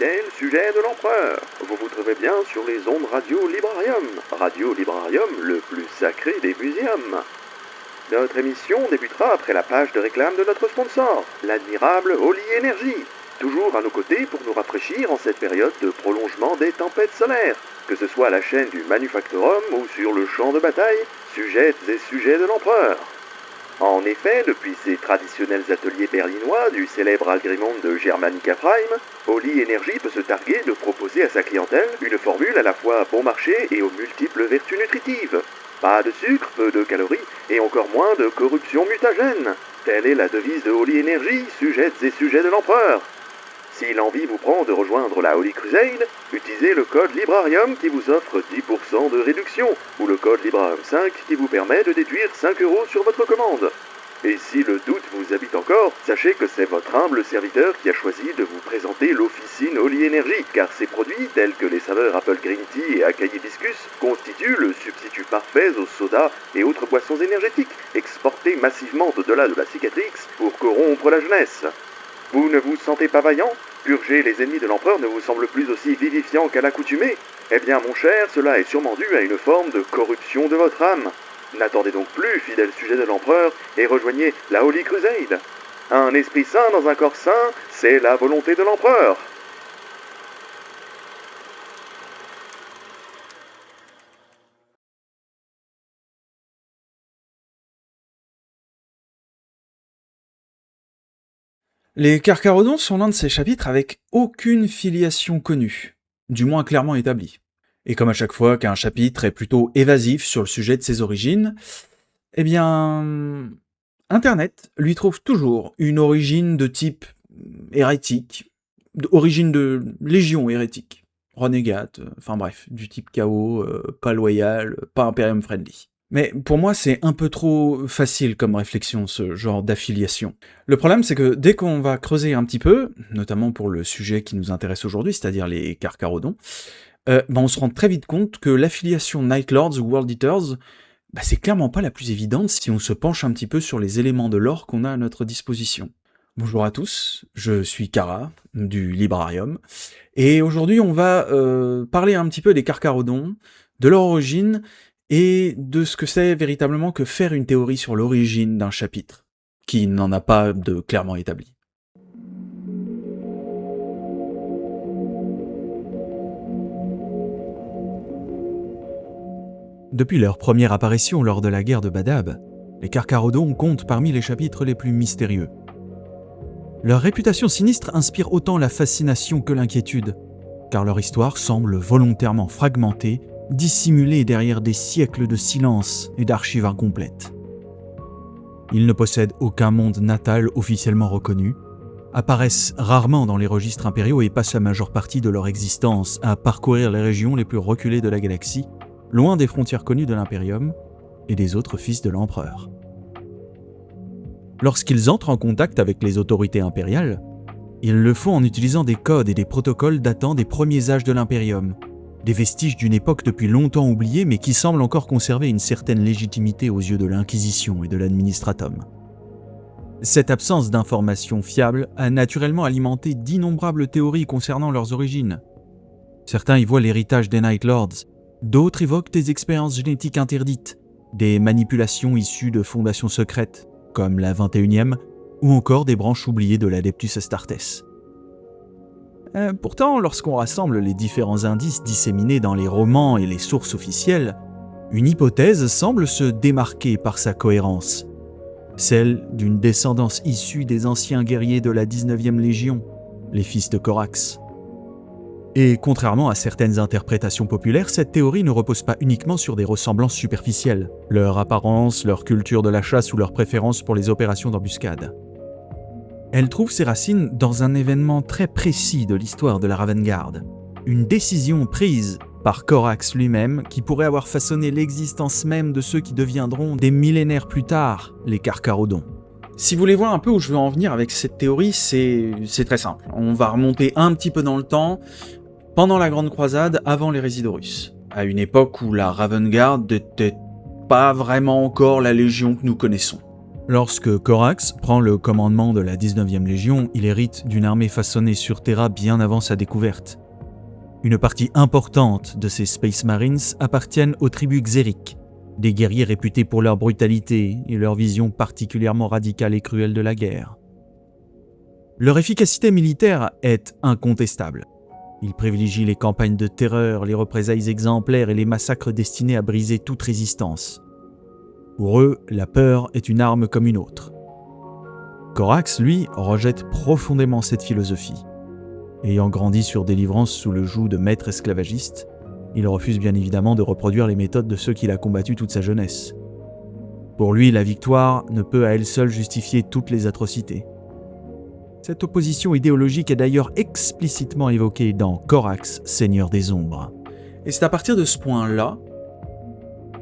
officiel Sujet de l'Empereur. Vous vous trouvez bien sur les ondes Radio Librarium. Radio Librarium, le plus sacré des muséums. Notre émission débutera après la page de réclame de notre sponsor, l'admirable Holy Energy. Toujours à nos côtés pour nous rafraîchir en cette période de prolongement des tempêtes solaires. Que ce soit à la chaîne du Manufactorum ou sur le champ de bataille, Sujettes et Sujets de l'Empereur. En effet, depuis ses traditionnels ateliers berlinois du célèbre agrément de Germanica Prime, Holy Energy peut se targuer de proposer à sa clientèle une formule à la fois bon marché et aux multiples vertus nutritives. Pas de sucre, peu de calories et encore moins de corruption mutagène. Telle est la devise de Holy Energy, Sujettes et Sujets de l'Empereur. Si l'envie vous prend de rejoindre la Holy Crusade, utilisez le code Librarium qui vous offre 10% de réduction, ou le code Librarium 5 qui vous permet de déduire 5 € sur votre commande. Et si le doute vous habite encore, sachez que c'est votre humble serviteur qui a choisi de vous présenter l'officine Holy Energy, car ces produits, tels que les saveurs Apple Green Tea et Acai Hibiscus, constituent le substitut parfait aux sodas et autres boissons énergétiques, exportés massivement au-delà de la cicatrix pour corrompre la jeunesse. Vous ne vous sentez pas vaillant? Purger les ennemis de l'empereur ne vous semble plus aussi vivifiant qu'à l'accoutumée? Eh bien mon cher, cela est sûrement dû à une forme de corruption de votre âme. N'attendez donc plus, fidèle sujet de l'empereur, et rejoignez la Holy Crusade. Un esprit sain dans un corps sain, c'est la volonté de l'empereur. Les Carcharodons sont l'un de ces chapitres avec aucune filiation connue, du moins clairement établie. Et comme à chaque fois qu'un chapitre est plutôt évasif sur le sujet de ses origines, eh bien, Internet lui trouve toujours une origine de type hérétique, origine de légion hérétique, renégate, enfin bref, du type chaos, pas loyal, pas Imperium friendly. Mais pour moi, c'est un peu trop facile comme réflexion, ce genre d'affiliation. Le problème, c'est que dès qu'on va creuser un petit peu, notamment pour le sujet qui nous intéresse aujourd'hui, c'est-à-dire les Carcharodons, on se rend très vite compte que l'affiliation Night Lords ou World Eaters, c'est clairement pas la plus évidente si on se penche un petit peu sur les éléments de lore qu'on a à notre disposition. Bonjour à tous, je suis Kara, du Librarium, et aujourd'hui on va parler un petit peu des Carcharodons, de leur origine, et de ce que c'est véritablement que faire une théorie sur l'origine d'un chapitre, qui n'en a pas de clairement établi. Depuis leur première apparition lors de la guerre de Badab, les Carcharodons comptent parmi les chapitres les plus mystérieux. Leur réputation sinistre inspire autant la fascination que l'inquiétude, car leur histoire semble volontairement fragmentée, dissimulés derrière des siècles de silence et d'archives incomplètes. Ils ne possèdent aucun monde natal officiellement reconnu, apparaissent rarement dans les registres impériaux et passent la majeure partie de leur existence à parcourir les régions les plus reculées de la galaxie, loin des frontières connues de l'Imperium et des autres fils de l'Empereur. Lorsqu'ils entrent en contact avec les autorités impériales, ils le font en utilisant des codes et des protocoles datant des premiers âges de l'Imperium, des vestiges d'une époque depuis longtemps oubliée mais qui semblent encore conserver une certaine légitimité aux yeux de l'Inquisition et de l'Administratum. Cette absence d'informations fiables a naturellement alimenté d'innombrables théories concernant leurs origines. Certains y voient l'héritage des Night Lords, d'autres évoquent des expériences génétiques interdites, des manipulations issues de fondations secrètes, comme la 21e, ou encore des branches oubliées de l'Adeptus Astartes. Pourtant, lorsqu'on rassemble les différents indices disséminés dans les romans et les sources officielles, une hypothèse semble se démarquer par sa cohérence, celle d'une descendance issue des anciens guerriers de la 19e Légion, les fils de Corax. Et contrairement à certaines interprétations populaires, cette théorie ne repose pas uniquement sur des ressemblances superficielles, leur apparence, leur culture de la chasse ou leur préférence pour les opérations d'embuscade. Elle trouve ses racines dans un événement très précis de l'histoire de la Ravengard, une décision prise par Corax lui-même qui pourrait avoir façonné l'existence même de ceux qui deviendront des millénaires plus tard les Carcharodons. Si vous voulez voir un peu où je veux en venir avec cette théorie, c'est très simple. On va remonter un petit peu dans le temps, pendant la Grande Croisade, avant les Résidorus, à une époque où la Ravengard n'était pas vraiment encore la Légion que nous connaissons. Lorsque Corax prend le commandement de la 19e Légion, il hérite d'une armée façonnée sur Terra bien avant sa découverte. Une partie importante de ces Space Marines appartiennent aux tribus Xeric, des guerriers réputés pour leur brutalité et leur vision particulièrement radicale et cruelle de la guerre. Leur efficacité militaire est incontestable. Ils privilégient les campagnes de terreur, les représailles exemplaires et les massacres destinés à briser toute résistance. Pour eux, la peur est une arme comme une autre. Corax, lui, rejette profondément cette philosophie. Ayant grandi sur Délivrance sous le joug de maîtres esclavagistes, il refuse bien évidemment de reproduire les méthodes de ceux qu'il a combattus toute sa jeunesse. Pour lui, la victoire ne peut à elle seule justifier toutes les atrocités. Cette opposition idéologique est d'ailleurs explicitement évoquée dans Corax, Seigneur des Ombres. Et c'est à partir de ce point-là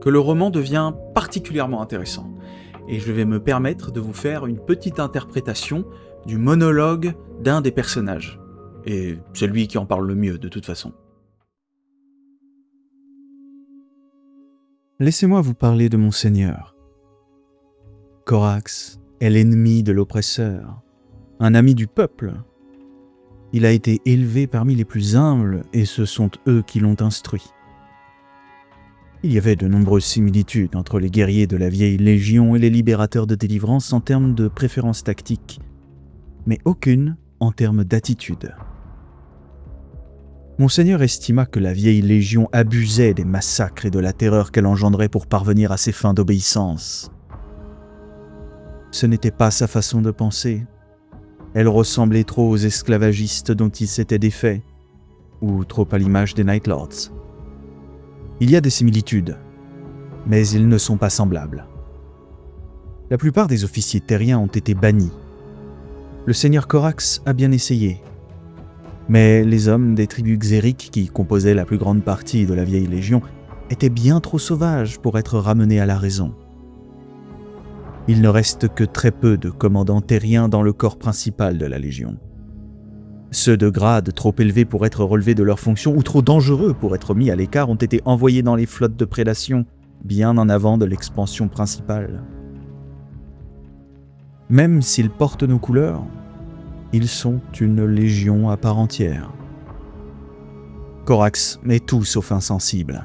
que le roman devient particulièrement intéressant. Et je vais me permettre de vous faire une petite interprétation du monologue d'un des personnages. Et c'est lui qui en parle le mieux, de toute façon. Laissez-moi vous parler de mon Seigneur. Corax est l'ennemi de l'oppresseur, un ami du peuple. Il a été élevé parmi les plus humbles et ce sont eux qui l'ont instruit. Il y avait de nombreuses similitudes entre les guerriers de la vieille Légion et les libérateurs de Délivrance en termes de préférences tactiques, mais aucune en termes d'attitude. Monseigneur estima que la vieille Légion abusait des massacres et de la terreur qu'elle engendrait pour parvenir à ses fins d'obéissance. Ce n'était pas sa façon de penser. Elle ressemblait trop aux esclavagistes dont il s'était défait, ou trop à l'image des Night Lords. Il y a des similitudes, mais ils ne sont pas semblables. La plupart des officiers terriens ont été bannis. Le seigneur Corax a bien essayé, mais les hommes des tribus Xeric qui composaient la plus grande partie de la vieille Légion étaient bien trop sauvages pour être ramenés à la raison. Il ne reste que très peu de commandants terriens dans le corps principal de la Légion. Ceux de grade trop élevés pour être relevés de leurs fonctions ou trop dangereux pour être mis à l'écart ont été envoyés dans les flottes de prédation, bien en avant de l'expansion principale. Même s'ils portent nos couleurs, ils sont une légion à part entière. Corax est tout sauf insensible.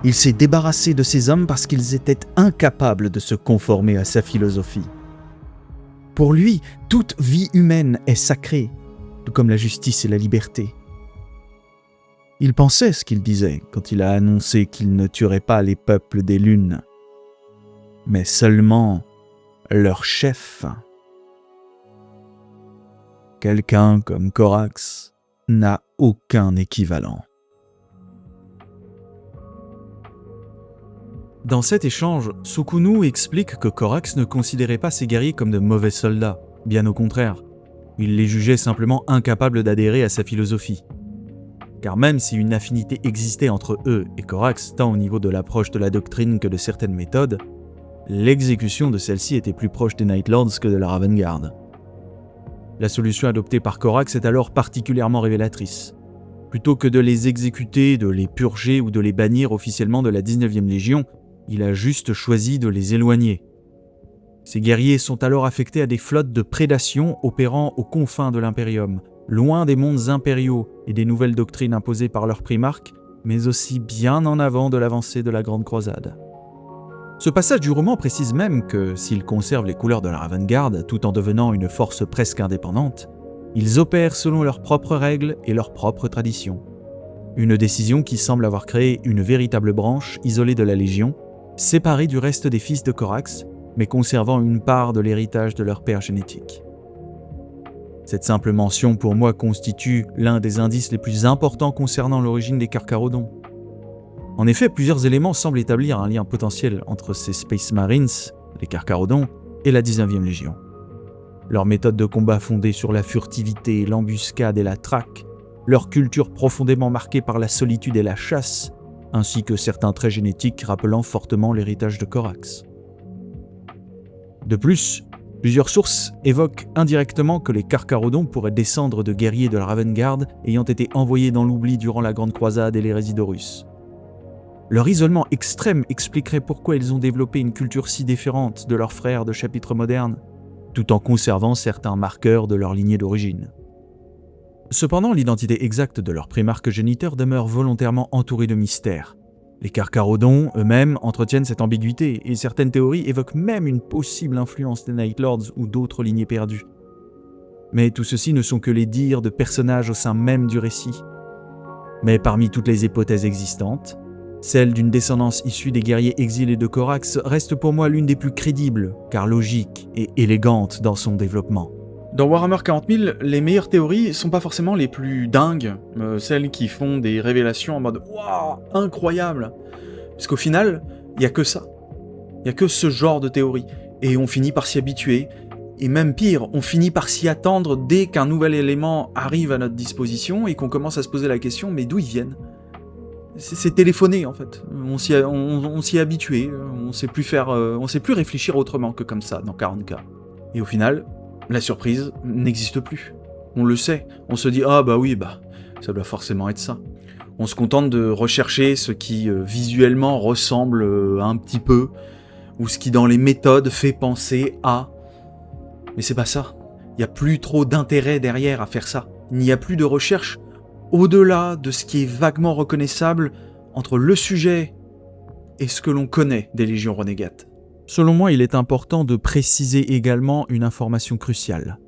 Il s'est débarrassé de ces hommes parce qu'ils étaient incapables de se conformer à sa philosophie. Pour lui, toute vie humaine est sacrée, tout comme la justice et la liberté. Il pensait ce qu'il disait quand il a annoncé qu'il ne tuerait pas les peuples des lunes, mais seulement leur chef. Quelqu'un comme Corax n'a aucun équivalent. Dans cet échange, Sukunu explique que Corax ne considérait pas ses guerriers comme de mauvais soldats, bien au contraire. Il les jugeait simplement incapables d'adhérer à sa philosophie. Car même si une affinité existait entre eux et Corax, tant au niveau de l'approche de la doctrine que de certaines méthodes, l'exécution de celle-ci était plus proche des Night Lords que de la Raven Guard. La solution adoptée par Corax est alors particulièrement révélatrice. Plutôt que de les exécuter, de les purger ou de les bannir officiellement de la 19e Légion, il a juste choisi de les éloigner. Ces guerriers sont alors affectés à des flottes de prédation opérant aux confins de l'Imperium, loin des mondes impériaux et des nouvelles doctrines imposées par leur primarque, mais aussi bien en avant de l'avancée de la Grande Croisade. Ce passage du roman précise même que, s'ils conservent les couleurs de la Raven Guard tout en devenant une force presque indépendante, ils opèrent selon leurs propres règles et leurs propres traditions. Une décision qui semble avoir créé une véritable branche isolée de la Légion, séparée du reste des fils de Corax, mais conservant une part de l'héritage de leur père génétique. Cette simple mention pour moi constitue l'un des indices les plus importants concernant l'origine des Carcharodons. En effet, plusieurs éléments semblent établir un lien potentiel entre ces Space Marines, les Carcharodons, et la 19e Légion. Leur méthode de combat fondée sur la furtivité, l'embuscade et la traque, leur culture profondément marquée par la solitude et la chasse, ainsi que certains traits génétiques rappelant fortement l'héritage de Corax. De plus, plusieurs sources évoquent indirectement que les Carcharodons pourraient descendre de guerriers de la Raven Guard ayant été envoyés dans l'oubli durant la Grande Croisade et l'hérésie d'Horus. Leur isolement extrême expliquerait pourquoi ils ont développé une culture si différente de leurs frères de chapitres modernes, tout en conservant certains marqueurs de leur lignée d'origine. Cependant, l'identité exacte de leur primarque géniteur demeure volontairement entourée de mystères. Les Carcharodons eux-mêmes entretiennent cette ambiguïté, et certaines théories évoquent même une possible influence des Night Lords ou d'autres lignées perdues. Mais tout ceci ne sont que les dires de personnages au sein même du récit. Mais parmi toutes les hypothèses existantes, celle d'une descendance issue des guerriers exilés de Corax reste pour moi l'une des plus crédibles, car logique et élégante dans son développement. Dans Warhammer 40 000, les meilleures théories sont pas forcément les plus dingues, celles qui font des révélations en mode « Waouh, incroyable !» Parce qu'au final, il y a que ça. Il y a que ce genre de théorie. Et on finit par s'y habituer. Et même pire, on finit par s'y attendre dès qu'un nouvel élément arrive à notre disposition et qu'on commence à se poser la question « Mais d'où ils viennent ?» C'est téléphoné en fait. On s'y est habitué. On sait plus réfléchir autrement que comme ça dans 40K. Et au final, la surprise n'existe plus. On le sait. On se dit « Ah bah oui, ça doit forcément être ça ». On se contente de rechercher ce qui visuellement ressemble un petit peu, ou ce qui dans les méthodes fait penser à... Mais c'est pas ça. Il n'y a plus trop d'intérêt derrière à faire ça. Il n'y a plus de recherche au-delà de ce qui est vaguement reconnaissable entre le sujet et ce que l'on connaît des légions renégates. Selon moi, il est important de préciser également une information cruciale.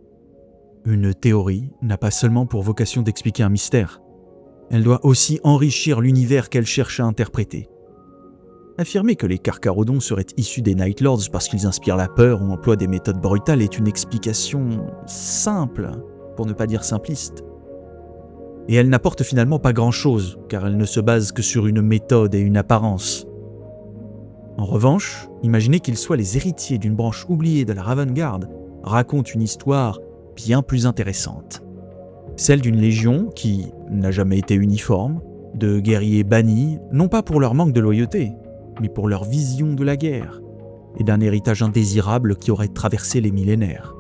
Une théorie n'a pas seulement pour vocation d'expliquer un mystère. Elle doit aussi enrichir l'univers qu'elle cherche à interpréter. Affirmer que les Carcharodons seraient issus des Night Lords parce qu'ils inspirent la peur ou emploient des méthodes brutales est une explication simple, pour ne pas dire simpliste. Et elle n'apporte finalement pas grand-chose, car elle ne se base que sur une méthode et une apparence. En revanche, imaginez qu'ils soient les héritiers d'une branche oubliée de la Ravengard raconte une histoire bien plus intéressante. Celle d'une légion qui n'a jamais été uniforme, de guerriers bannis, non pas pour leur manque de loyauté, mais pour leur vision de la guerre, et d'un héritage indésirable qui aurait traversé les millénaires.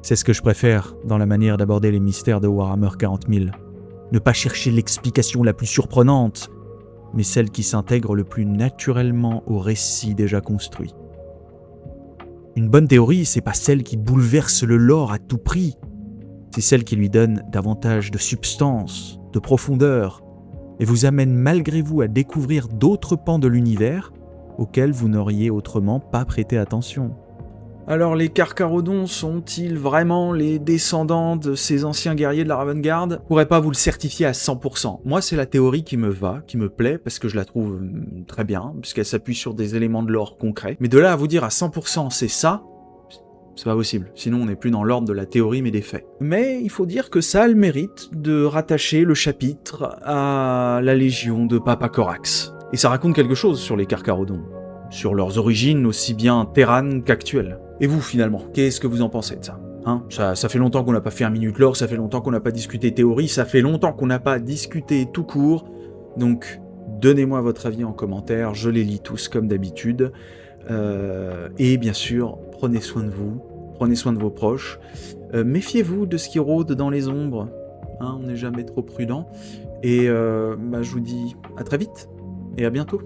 C'est ce que je préfère dans la manière d'aborder les mystères de Warhammer 40 000. Ne pas chercher l'explication la plus surprenante, mais celle qui s'intègre le plus naturellement au récit déjà construit. Une bonne théorie, c'est pas celle qui bouleverse le lore à tout prix, c'est celle qui lui donne davantage de substance, de profondeur, et vous amène malgré vous à découvrir d'autres pans de l'univers auxquels vous n'auriez autrement pas prêté attention. Alors les Carcharodons sont-ils vraiment les descendants de ces anciens guerriers de la Ravengard ? Je pourrais pas vous le certifier à 100%. Moi, c'est la théorie qui me va, qui me plaît, parce que je la trouve très bien, puisqu'elle s'appuie sur des éléments de lore concrets. Mais de là à vous dire à 100% c'est ça, c'est pas possible. Sinon, on n'est plus dans l'ordre de la théorie, mais des faits. Mais il faut dire que ça a le mérite de rattacher le chapitre à la légion de Papa Corax. Et ça raconte quelque chose sur les Carcharodons, sur leurs origines aussi bien terranes qu'actuelles. Et vous, finalement, qu'est-ce que vous en pensez de ça ? Ça fait longtemps qu'on n'a pas fait un minute lore, ça fait longtemps qu'on n'a pas discuté théorie, ça fait longtemps qu'on n'a pas discuté tout court. Donc, donnez-moi votre avis en commentaire, je les lis tous comme d'habitude. Et bien sûr, prenez soin de vous, prenez soin de vos proches. Méfiez-vous de ce qui rôde dans les ombres. On n'est jamais trop prudent. Et je vous dis à très vite et à bientôt.